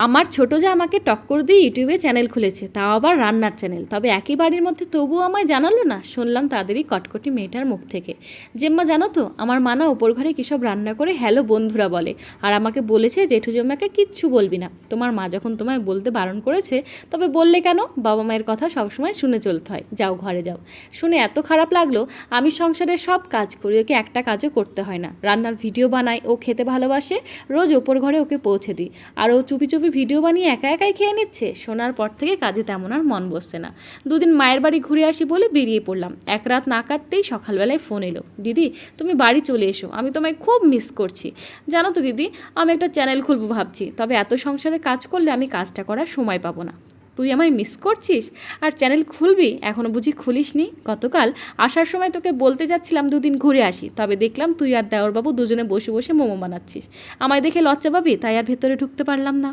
আমার ছোটো যা আমাকে টক্কর দিয়ে ইউটিউবে চ্যানেল খুলেছে, তাও আবার রান্নার চ্যানেল। তবে একই বাড়ির মধ্যে তবুও আমায় জানালো না। শুনলাম তাদেরই কটকটি মেয়েটার মুখ থেকে। জেম্মা জানো তো, আমার মা না ওপর ঘরে কী সব রান্না করে হ্যালো বন্ধুরা বলে, আর আমাকে বলেছে জেঠু জেম্মাকে কিচ্ছু বলবি না। তোমার মা যখন তোমায় বলতে বারণ করেছে, তবে বললে কেন? বাবা মায়ের কথা সবসময় শুনে চলতে হয়। যাও ঘরে যাও। শুনে এত খারাপ লাগলো। আমি সংসারে সব কাজ করি, ওকে একটা কাজও করতে হয় না। রান্নার ভিডিও বানাই, ও খেতে ভালোবাসে, রোজ ওপর ঘরে ওকে পৌঁছে দিই। আর ও চুপি চুপি ভিডিও বানিয়ে একা একাই খেয়ে নিচ্ছে। শোনার পর থেকে কাজে তেমন আর মন বসছে না। দুদিন মায়ের বাড়ি ঘুরে আসি বলে বেরিয়ে পড়লাম। এক রাত না কাটতেই সকালবেলায় ফোন এলো, দিদি তুমি বাড়ি চলে এসো, আমি তোমায় খুব মিস করছি। জানো তো দিদি, আমি একটা চ্যানেল খুলবো ভাবছি, তবে এত সংসারে কাজ করলে আমি কাজটা করার সময় পাবো না। তুই আমায় মিস করছিস আর চ্যানেল খুলবি? এখনও বুঝি খুলিসনি? গতকাল আসার সময় তোকে বলতে যাচ্ছিলাম দুদিন ঘুরে আসি, তবে দেখলাম তুই আর দেওরবাবু দুজনে বসে বসে মোমো বানাচ্ছিস। আমায় দেখে লজ্জা পাবি, তাই আর ভেতরে ঢুকতে পারলাম না।